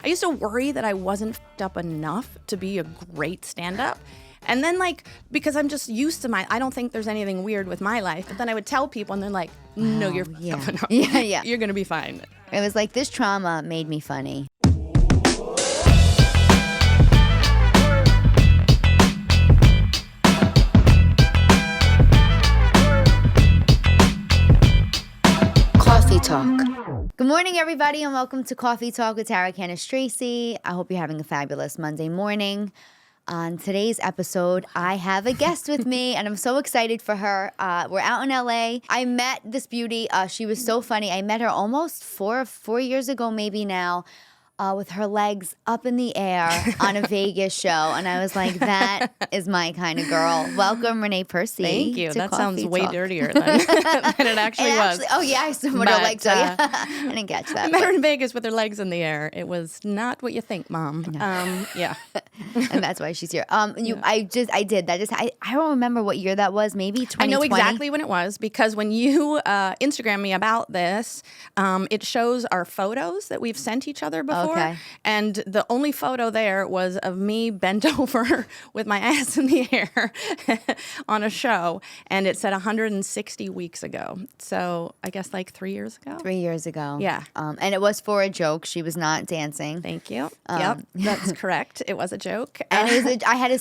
used to worry that I wasn't fucked up enough to be a great stand-up. And then, like, because I'm just used to I don't think there's anything weird with my life. But then I would tell people, and they're like, no, you're fucked up enough. Yeah. You're going to be fine. It was like, this trauma made me funny. Cawfee Talk. Good morning, everybody, and welcome to Cawfee Talk with Cannistraci. I hope you're having a fabulous Monday morning. On today's episode, I have a guest with me, and I'm so excited for her. We're out in LA. I met this beauty. She was so funny. I met her almost four years ago, maybe now. With her legs up in the air on a Vegas show. And I was like, that is my kind of girl. Welcome, Renée Percy. Thank you. That sounds way Talk. dirtier than it actually was. Oh, yeah, I saw what her legs are. I didn't catch that. I met her in Vegas with her legs in the air. It was not what you think, Mom. No. Yeah. And that's why she's here. I did that. I don't remember what year that was. Maybe 2020. I know exactly when it was because when you Instagram me about this, it shows our photos that we've sent each other before. Okay. And the only photo there was of me bent over with my ass in the air on a show. And it said 160 weeks ago. So I guess like 3 years ago. 3 years ago. Yeah. And it was for a joke. She was not dancing. Thank you. Yep, that's correct. It was a joke. And it was I had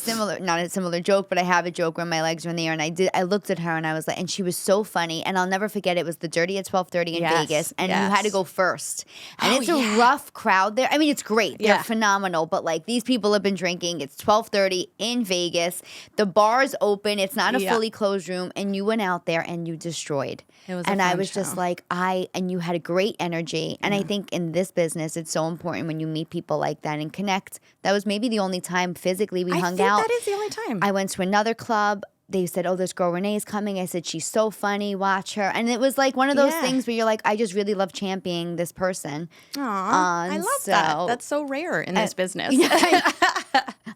not a similar joke, but I have a joke where my legs are in the air. And I looked at her and I was like, and she was so funny. And I'll never forget, it was the Dirty at 12:30 in Vegas. And you had to go first. And it's a rough crowd there. I mean, it's great. They're phenomenal. But like, these people have been drinking. It's 12:30 in Vegas. The bar's open. It's not a fully closed room. And you went out there and you destroyed. It was and a fun I was show. just like, and you had a great energy. And I think in this business, it's so important when you meet people like that and connect. That was maybe the only time physically we hung out. I think that is the only time. I went to another club. They said, oh, this girl Renee's coming. I said, she's so funny. Watch her. And it was like one of those things where you're like, I just really love championing this person. Aw, I love that. That's so rare in this business.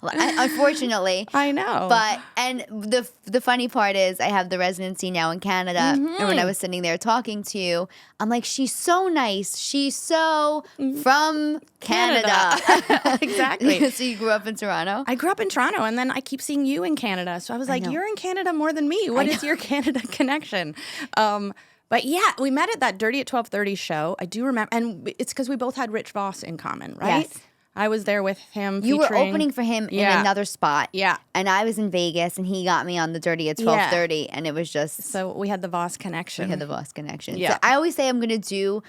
Unfortunately. I know. And the funny part is I have the residency now in Canada. And when I was sitting there talking to you, I'm like, she's so nice. She's so from Canada. Exactly. So you grew up in Toronto? I grew up in Toronto, and then I keep seeing you in Canada. So I was like, you're in Canada more than me. What is your Canada connection? But yeah, we met at that Dirty at 12:30 show. I do remember. And it's because we both had Rich Voss in common, right? Yes. I was there with him. You were opening for him in another spot. Yeah. And I was in Vegas, and he got me on the Dirty at 12:30, and it was just... So we had the Voss connection. We had the Voss connection. Yeah. So I always say I'm going to do...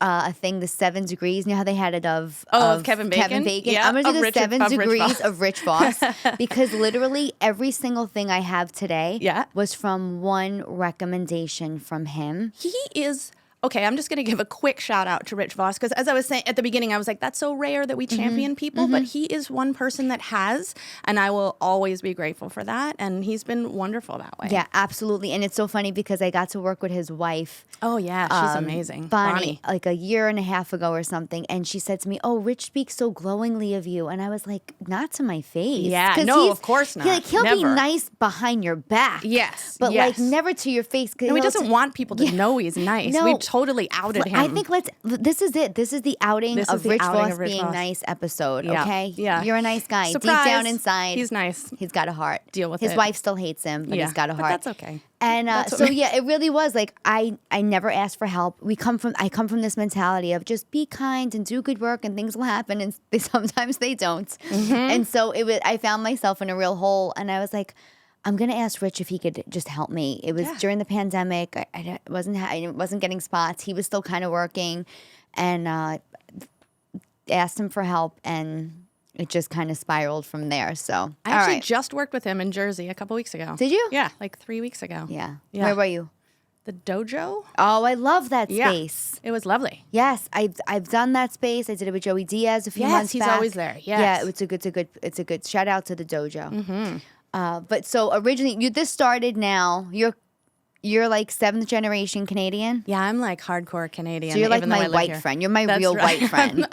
a thing, the 7 degrees. You know how they had it of Kevin Bacon? Yeah, I'm going to do the 7 degrees of Rich Voss because literally every single thing I have today was from one recommendation from him. He is... Okay, I'm just going to give a quick shout out to Rich Voss because as I was saying at the beginning, I was like, that's so rare that we champion people, but he is one person that has, and I will always be grateful for that, and he's been wonderful that way. Yeah, absolutely. And it's so funny because I got to work with his wife. Oh, yeah, she's amazing. Bonnie, like a year and a half ago or something, and she said to me, oh, Rich speaks so glowingly of you, and I was like, not to my face. Yeah, no, of course not. He'll be nice behind your back. Yes, but like never to your face. No, he doesn't want people to know he's nice. No. We've totally outed him. I think this is it. This is the outing of Rich Voss being Voss. Nice episode, Yeah. okay? Yeah. You're a nice guy. Surprise. Deep down inside. He's nice. He's got a heart. Deal with His it. wife still hates him, but he's got a heart. But that's okay. And it really was like I never asked for help. I come from this mentality of just be kind and do good work and things will happen, and sometimes they don't. And so I found myself in a real hole, and I was like, I'm gonna ask Rich if he could just help me. It was during the pandemic. I wasn't getting spots. He was still kind of working, and asked him for help, and it just kind of spiraled from there. So I actually just worked with him in Jersey a couple weeks ago. Did you? Yeah, like 3 weeks ago. Yeah. Yeah. Where were you? The dojo. Oh, I love that space. It was lovely. Yes, I've done that space. I did it with Joey Diaz a few months back. Yes, he's always there. Yes. Yeah, it's a good shout out to the dojo. But so originally, this started now. You're like 7th generation Canadian. Yeah, I'm like hardcore Canadian. So you're like even though I my live white here. friend. You're my That's real right. white friend.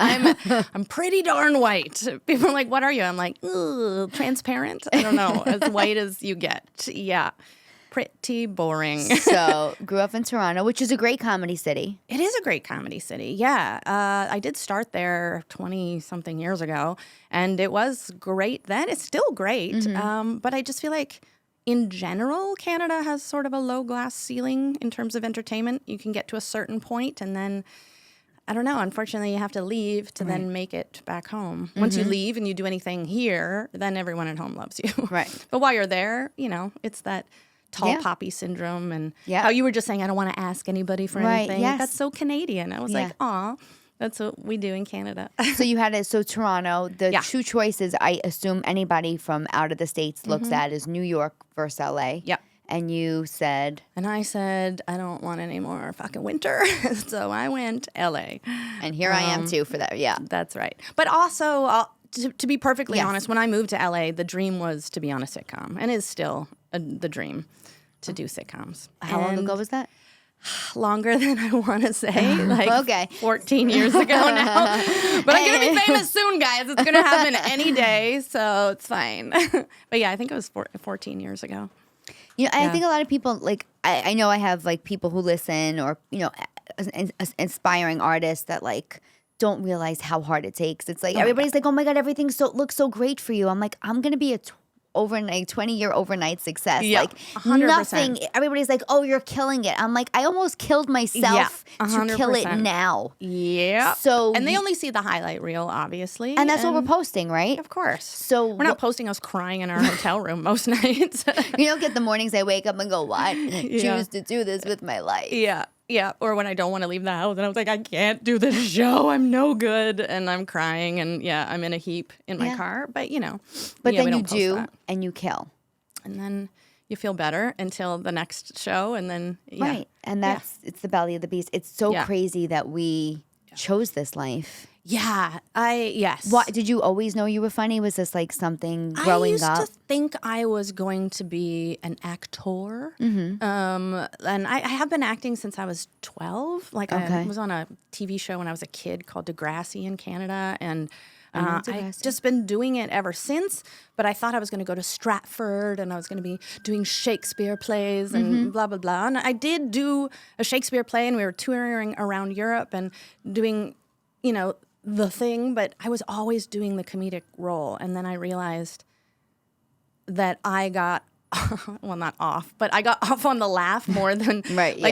I'm pretty darn white. People are like, "What are you?" I'm like, "Ugh, transparent." I don't know, as white as you get. Yeah. pretty boring. So, grew up in Toronto, which is a great comedy city. It is a great comedy city, yeah. I did start there 20-something years ago, and it was great then. It's still great, but I just feel like in general, Canada has sort of a low glass ceiling in terms of entertainment. You can get to a certain point, and then, I don't know, unfortunately, you have to leave to then make it back home. Once you leave and you do anything here, then everyone at home loves you. Right. But while you're there, it's that tall poppy syndrome, and how you were just saying, I don't want to ask anybody for anything. Yes. That's so Canadian. I was like, aw, that's what we do in Canada. So you had so Toronto, the two choices I assume anybody from out of the States looks at is New York versus LA. Yep. And you said? And I said, I don't want any more fucking winter. So I went LA. And here I am too for that, That's right. But also, to be perfectly honest, when I moved to LA, the dream was to be on a sitcom, and is still the dream to do sitcoms. How long ago was that? Longer than I want to say, like 14 years ago now. But I'm going to be famous soon, guys. It's going to happen any day, so it's fine. But yeah, I think it was 14 years ago. I think a lot of people, like, I know I have, like, people who listen or, aspiring artists that, like, don't realize how hard it takes. It's like, everybody's like, oh my God, everything looks so great for you. I'm like, I'm going to be a 20-year overnight success. Yeah, like 100%. Nothing. Everybody's like, oh, you're killing it. I'm like, I almost killed myself to kill it now. Yeah. So and they only see the highlight reel, obviously. And that's what we're posting, right? Of course. So we're not posting us crying in our hotel room most nights. You don't get the mornings I wake up and go, what? Choose to do this with my life. Yeah. Yeah, or when I don't want to leave the house and I was like, I can't do this show. I'm no good. And I'm crying and I'm in a heap in my car. But, But then you do and you kill. And then you feel better until the next show. And then, Right. And it's the belly of the beast. It's so crazy that we chose this life. Yeah, yes. What, did you always know you were funny? Was this like something growing up? I used to think I was going to be an actor. And I have been acting since I was 12. Like I was on a TV show when I was a kid called Degrassi in Canada. And I've just been doing it ever since. But I thought I was going to go to Stratford and I was going to be doing Shakespeare plays and blah, blah, blah. And I did do a Shakespeare play and we were touring around Europe and doing, the thing, but I was always doing the comedic role. And then I realized that I got, well, not off, but I got off on the laugh more than,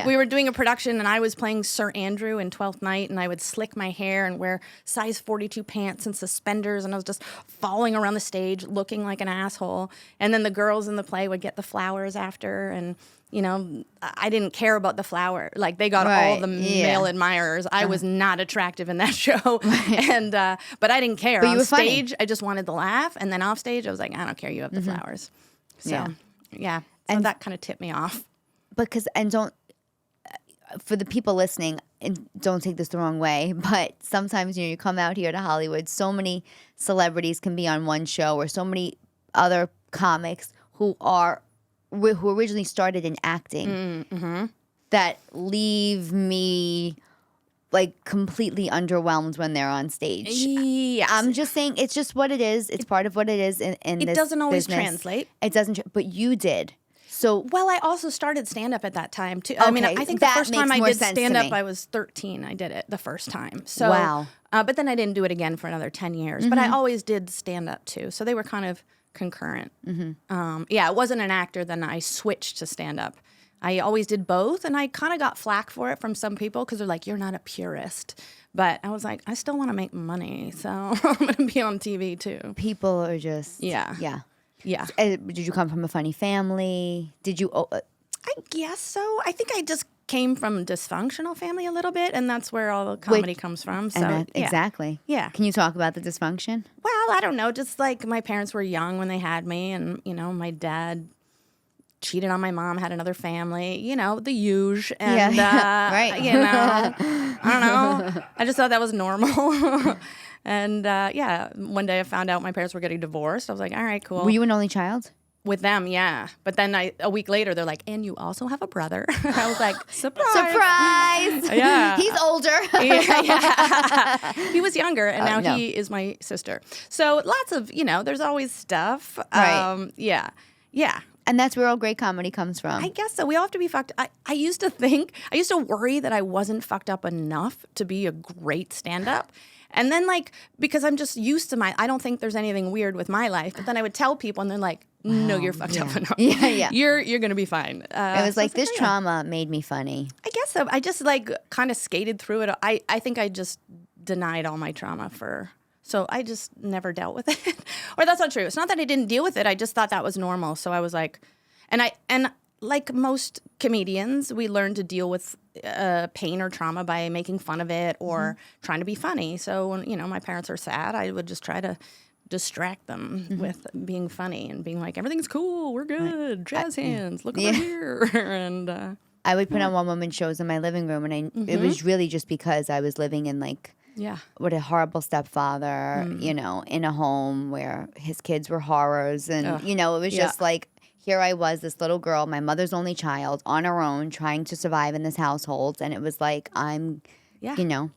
we were doing a production and I was playing Sir Andrew in 12th Night and I would slick my hair and wear size 42 pants and suspenders and I was just falling around the stage looking like an asshole. And then the girls in the play would get the flowers after and I didn't care about the flower. Like they got all the male admirers. I was not attractive in that show, and but I didn't care. But you were stage, funny. I just wanted the laugh, and then off stage, I was like, I don't care. You have the flowers. So so and that kind of tipped me off. For the people listening, and don't take this the wrong way, but sometimes you come out here to Hollywood. So many celebrities can be on one show, or so many other comics who originally started in acting that leave me like completely underwhelmed when they're on stage. Yes. I'm just saying it's just what it is. It's part of what it is in it this doesn't always business. Translate. It doesn't, but you did. So well, I also started stand-up at that time too. I mean, I think the first time I did stand-up, I was 13. I did it the first time. So, wow. But then I didn't do it again for another 10 years. But I always did stand-up too. So they were kind of concurrent. It wasn't an actor, then I switched to stand-up. I always did both, and I kind of got flack for it from some people because they're like, you're not a purist. But I was like, I still want to make money, so I'm going to be on TV too. People are just... Yeah. Did you come from a funny family? Did you... I guess so. I think I just came from a dysfunctional family a little bit, and that's where all the comedy comes from. So exactly. Yeah. Can you talk about the dysfunction? Well, I don't know. Just like my parents were young when they had me, and my dad cheated on my mom, had another family. The huge. And right. I don't know. I just thought that was normal. And one day I found out my parents were getting divorced. I was like, all right, cool. Were you an only child? With them, yeah. But then a week later, they're like, and you also have a brother. I was like, surprise. Surprise. Yeah. He's older. Yeah. He was younger, and now he is my sister. So lots of, there's always stuff. Right. Yeah. And that's where all great comedy comes from. I guess so. We all have to be fucked. I used to worry that I wasn't fucked up enough to be a great stand-up. And then, like, because I'm just used to I don't think there's anything weird with my life. But then I would tell people, and they're like, no, you're fucked up enough. Yeah. You're going to be fine. It was like, this trauma made me funny. I guess so. I just, like, kind of skated through it. I think I just denied all my trauma so I just never dealt with it. Or that's not true. It's not that I didn't deal with it. I just thought that was normal. So I was like, and like most comedians, we learn to deal with pain or trauma by making fun of it or trying to be funny. So when, my parents are sad, I would just try to distract them with being funny and being like, everything's cool, we're good, jazz hands, look over here. And I would put on one-woman shows in my living room, and it was really just because I was living in with a horrible stepfather, in a home where his kids were horrors. And, it was just like, here I was, this little girl, my mother's only child, on her own, trying to survive in this household. And it was like, I'm, going to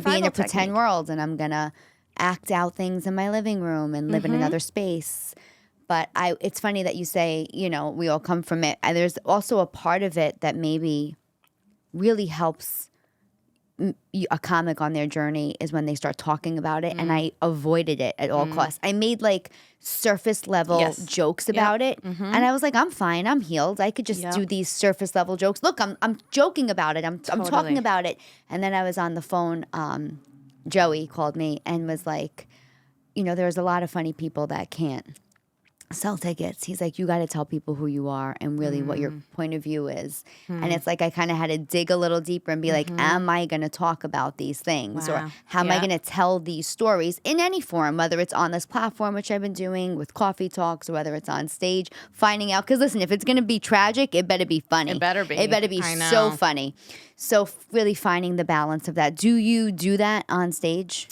be in a pretend world, and I'm going to act out things in my living room and live in another space. But it's funny that you say, we all come from it. And there's also a part of it that maybe really helps a comic on their journey is when they start talking about it. And I avoided it at all costs. I made like surface level jokes about it. And I was like, I'm fine. I'm healed. I could just do these surface level jokes. Look, I'm joking about it. I'm talking about it. And then I was on the phone. Joey called me and was like, there's a lot of funny people that can't sell tickets. He's like, you got to tell people who you are and really what your point of view is. And it's like I kind of had to dig a little deeper and be like, am I going to talk about these things? Or how am I going to tell these stories in any form, whether it's on this platform, which I've been doing with Cawfee Talks, or whether it's on stage, finding out. Because listen, if it's going to be tragic, it better be funny. It better be. It better be so funny. So really finding the balance of that. Do you do that on stage?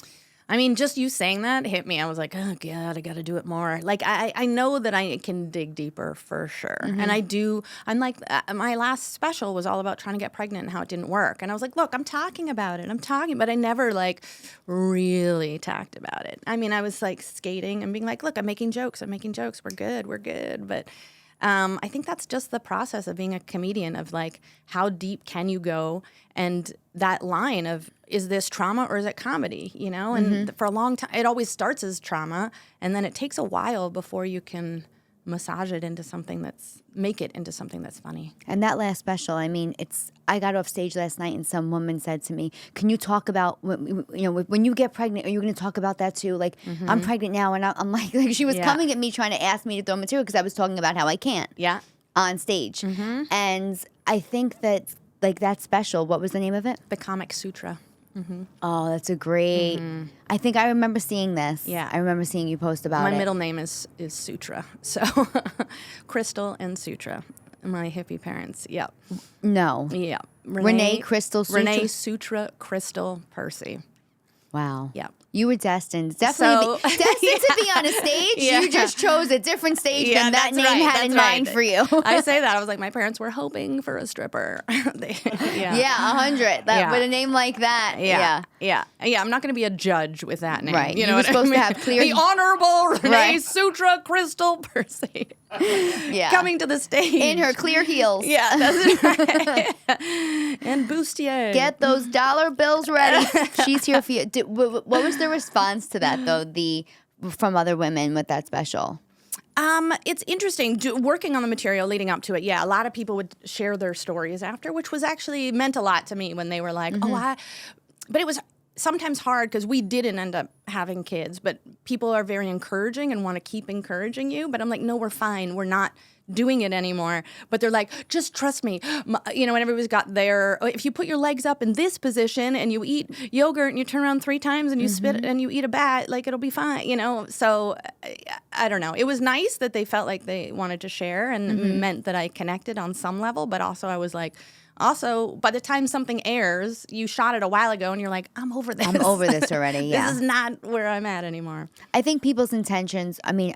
I mean, just you saying that hit me. I was like, oh, God, I got to do it more. Like, I know that I can dig deeper for sure. And I do. I'm like, my last special was all about trying to get pregnant and how it didn't work. And I was like, look, I'm talking about it. But I never, like, really talked about it. I mean, I was, like, skating and being like, look, I'm making jokes. We're good. But I think that's just the process of being a comedian, of, like, how deep can you go? And that line of, is this trauma or is it comedy, And for a long time, it always starts as trauma, and then it takes a while before you can massage it into something make it into something that's funny. And that last special, I mean, I got off stage last night and some woman said to me, can you talk about, when you get pregnant, are you going to talk about that too? Like, I'm pregnant now, and I'm like she was coming at me trying to ask me to throw material because I was talking about how I can't on stage. And I think that, like, that special, what was the name of it? The Comic Sutra. Oh, that's a great. I think I remember seeing this. Yeah. I remember seeing you post about it. My middle name is Sutra. So Crystal and Sutra. My hippie parents. Yep. No. Yeah. Renée Crystal Sutra. Renée Sutra Crystal Percy. Wow. Yep. You were destined to be on a stage. You just chose a different stage than that name had in mind for you. I say that. I was like, my parents were hoping for a stripper. 100. With a name like that. Yeah. I'm not going to be a judge with that name. Right. You were supposed to have clear. The Honorable Renée Sutra Crystal Percy. Coming to the stage. In her clear heels. Yeah, that's right. And bustier. Get those dollar bills ready. She's here for you. What was the response to that, though, from other women with that special? It's interesting working on the material leading up to it. Yeah, a lot of people would share their stories after, which was actually meant a lot to me when they were like, but it was sometimes hard because we didn't end up having kids, but people are very encouraging and want to keep encouraging you. But I'm like, no, we're fine. We're not doing it anymore. But they're like, just trust me. And everybody's got if you put your legs up in this position and you eat yogurt and you turn around 3 times and you spit and you eat a bat, like, it'll be fine, So I don't know. It was nice that they felt like they wanted to share and meant that I connected on some level. But also I was like, by the time something airs, you shot it a while ago and you're like, I'm over this. I'm over this already, yeah. This is not where I'm at anymore. I think people's intentions, I mean,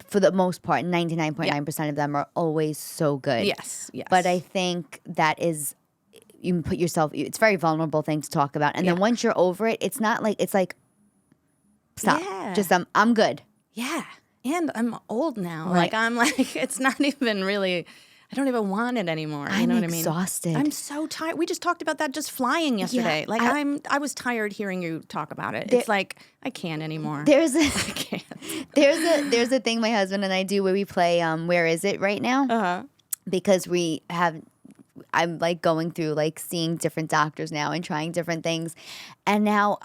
for the most part, 99.9% of them are always so good. Yes. But I think that is, you put yourself, it's a very vulnerable thing to talk about. And then once you're over it, it's not like, it's like, stop. Yeah. Just, I'm good. Yeah. And I'm old now. Right. Like, I'm like, it's not even really, I don't even want it anymore. You know what I mean? I'm exhausted. I'm so tired. We just talked about that just flying yesterday. Yeah, Like, I was tired hearing you talk about it. It's like, I can't anymore. I can't. There's a thing my husband and I do where we play Where Is It right now? Uh-huh. Because I'm like going through like seeing different doctors now and trying different things. And now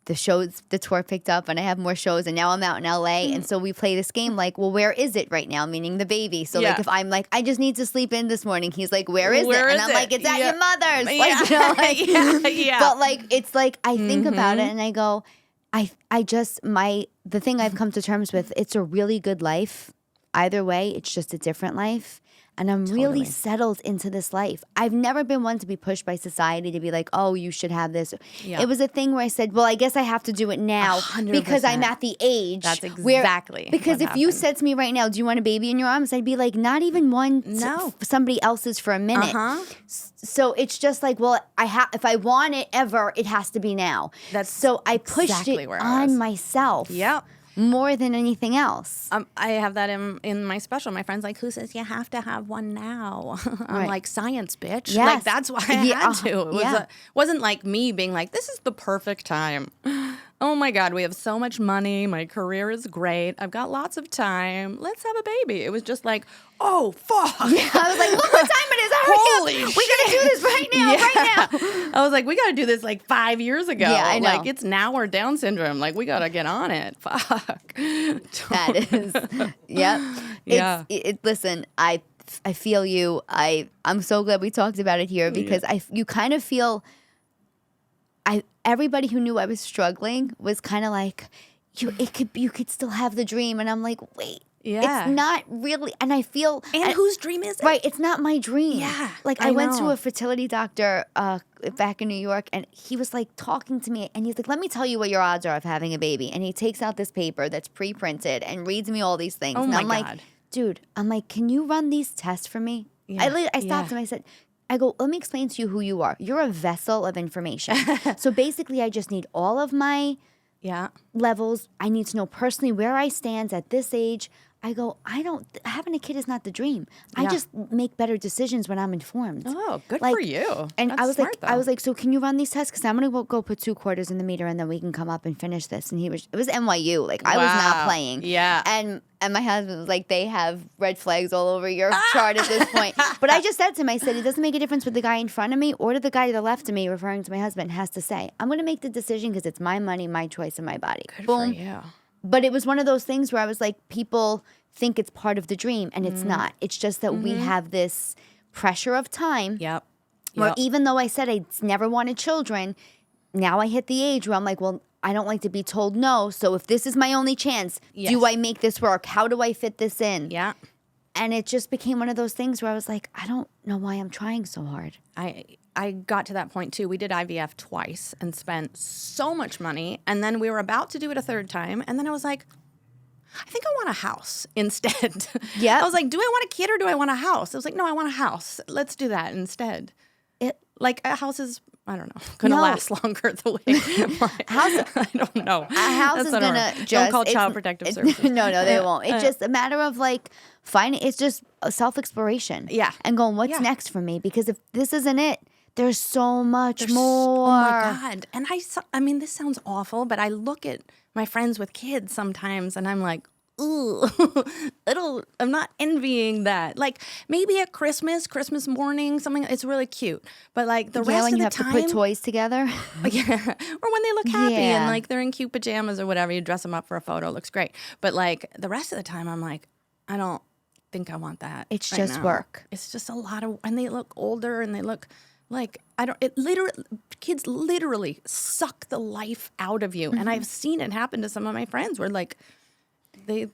the tour picked up and I have more shows and now I'm out in LA. And so we play this game like, well, where is it right now? Meaning the baby. So like if I'm like, I just need to sleep in this morning, he's like, where is it? And I'm like, it's at your mother's. Like, you know, like, But like, it's like, I think about it and I go, the thing I've come to terms with, it's a really good life. Either way, it's just a different life. And I'm really settled into this life. I've never been one to be pushed by society to be like, oh, you should have this. Yeah. It was a thing where I said, well, I guess I have to do it now 100%. Because I'm at the age. That's exactly because if you said to me right now, do you want a baby in your arms? I'd be like, not even one. No. Somebody else's for a minute. So it's just like, well, if I want it ever, it has to be now. So I pushed exactly it on myself. Yep. More than anything else. I have that in my special. My friend's like, who says you have to have one now? I'm like, science, bitch. Yes. Like, that's why I had to. It wasn't like me being like, this is the perfect time. Oh my God, we have so much money. My career is great. I've got lots of time. Let's have a baby. It was just like, oh, fuck. Yeah, I was like, look what time it is. Holy shit. We got to do this right now, right now. I was like, we got to do this like 5 years ago. Yeah, I know. Like, it's now or Down syndrome. Like, we got to get on it. Fuck. That is. Yep. Yeah. Listen, I feel you. I'm so glad we talked about it here because you kind of feel... Everybody who knew I was struggling was kind of like, you could still have the dream. And I'm like, wait. Yeah. It's not really, and I feel... And whose dream is it? Right, it's not my dream. Yeah, like, I went to a fertility doctor back in New York, and he was, like, talking to me, and he's like, let me tell you what your odds are of having a baby. And he takes out this paper that's pre-printed and reads me all these things. Oh, and my I'm God. like, dude, can you run these tests for me? Yeah. I stopped him, I said... I go, let me explain to you who you are. You're a vessel of information. So basically, I just need all of my levels. I need to know personally where I stand at this age. I go, having a kid is not the dream. I just make better decisions when I'm informed. Oh, good for you. And That's smart, I was like, so can you run these tests? Because I'm going to go put 2 quarters in the meter and then we can come up and finish this. And it was NYU. Like, I was not playing. Yeah. And my husband was like, they have red flags all over your chart at this point. But I just said to him, I said, it doesn't make a difference what the guy in front of me or the guy to the left of me, referring to my husband, has to say. I'm going to make the decision because it's my money, my choice, and my body. Good for you. But it was one of those things where I was like, people think it's part of the dream, and it's not. It's just that we have this pressure of time. Yep. Where even though I said I never wanted children, now I hit the age where I'm like, well, I don't like to be told no. So if this is my only chance, do I make this work? How do I fit this in? Yeah. And it just became one of those things where I was like, I don't know why I'm trying so hard. I got to that point too. We did IVF twice and spent so much money. And then we were about to do it a third time. And then I was like, I think I want a house instead. Yeah. I was like, do I want a kid or do I want a house? I was like, no, I want a house. Let's do that instead. Like, a house is, I don't know, going to last longer the way. I don't know. A house is going to just... Don't call Child Protective Services. No, they won't. It's just a matter of, like, it's just a self-exploration. Yeah. And going, what's next for me? Because if this isn't it, there's so much more. Oh, my God. And I mean, this sounds awful, but I look at my friends with kids sometimes, and I'm like, ooh, I'm not envying that. Like, maybe at Christmas morning, something, it's really cute. But like the rest when of you the have time, to put toys together. Yeah, or when they look happy and like they're in cute pajamas or whatever, you dress them up for a photo, it looks great. But like the rest of the time, I'm like, I don't think I want that. It's just work. It's just a lot of, and they look older and they look like, kids literally suck the life out of you. And I've seen it happen to some of my friends where like, they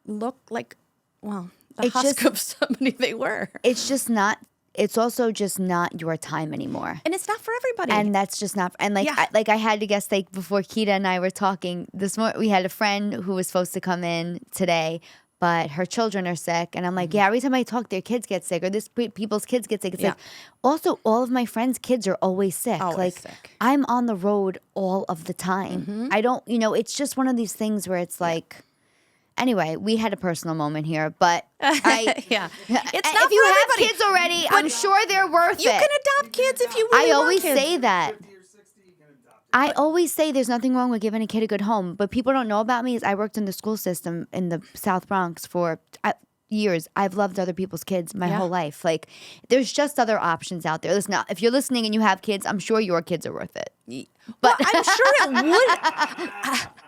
look like, well, the husk of somebody they were. It's just not, it's also just not your time anymore. And it's not for everybody. And that's just not, and like, I had to guess, like, before Keita and I were talking this morning, we had a friend who was supposed to come in today, but her children are sick. And I'm like, every time I talk, their kids get sick, or people's kids get sick. It's like, also, all of my friends' kids are always sick. Always sick. I'm on the road all of the time. I don't, it's just one of these things where it's like, Anyway, we had a personal moment here, but Yeah. It's not if you for have everybody. kids already, I'm sure they're worth You it. can adopt kids if you really I want always kids. say that. I always say there's nothing wrong with giving a kid a good home, but people don't know about me is I worked in the school system in the South Bronx for years. I've loved other people's kids my whole life. Like, there's just other options out there. Listen, if you're listening and you have kids, I'm sure your kids are worth it. But I'm sure it would.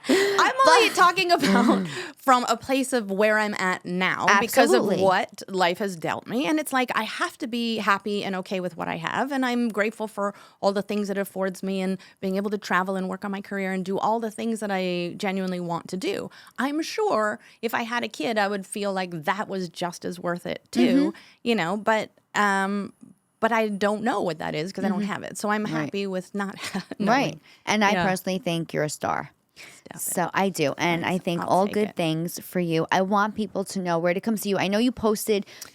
I'm only talking about from a place of where I'm at now because of what life has dealt me. And it's like I have to be happy and okay with what I have. And I'm grateful for all the things it affords me and being able to travel and work on my career and do all the things that I genuinely want to do. I'm sure if I had a kid, I would feel like that was just as worth it too, but I don't know what that is because I don't have it. So I'm happy with not knowing. Right. And I personally think you're a star. So I do. And I think all good things for you. I want people to know where to come see you. I know you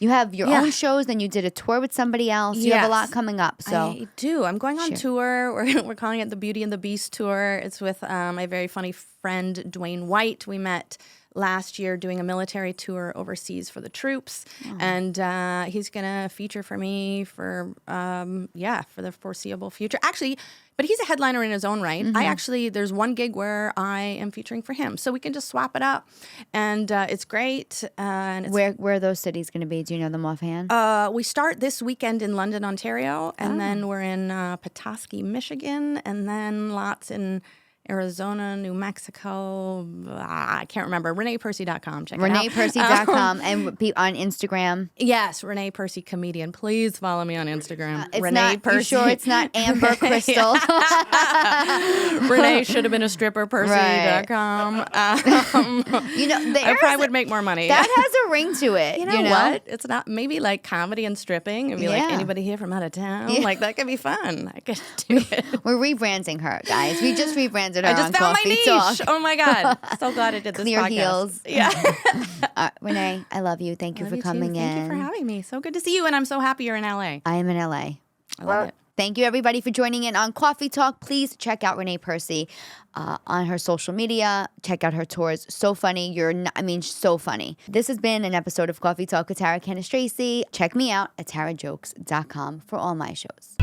have your own shows, then you did a tour with somebody else. You have a lot coming up. So I do. I'm going on tour. We're calling it the Beauty and the Beast tour. It's with my very funny friend, Dwayne White. We met last year doing a military tour overseas for the troops. And he's going to feature for me for the foreseeable future. Actually, but he's a headliner in his own right. There's one gig where I am featuring for him. So we can just swap it up. And it's great. And it's, where are those cities going to be? Do you know them offhand? We start this weekend in London, Ontario. And then we're in Petoskey, Michigan. And then lots in Arizona, New Mexico, I can't remember. RenéePercy.com. Check it out. RenéePercy.com and on Instagram. Yes, Renée Percy Comedian. Please follow me on Instagram. Renée Percy. You sure it's not Amber Crystal? Renee should have been a stripper. Percy.com. I probably would make more money. That has a ring to it. You know what? It's not maybe like comedy and stripping and be like anybody here from out of town. Like that could be fun. I could do it. We're rebranding her, guys. We just rebranded her. I just found my niche. Talk. Oh my God. So glad I did this Clear podcast. heels. Yeah. Renee, I love you. Thank you for coming in. Thank you for having me. So good to see you. And I'm so happy you're in LA. I am in LA. I love it. Thank you, everybody, for joining in on Cawfee Talk. Please check out Renée Percy on her social media. Check out her tours. So funny. So funny. This has been an episode of Cawfee Talk with Tara Cannistraci. Check me out at tarajokes.com for all my shows.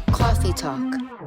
Cawfee Talk.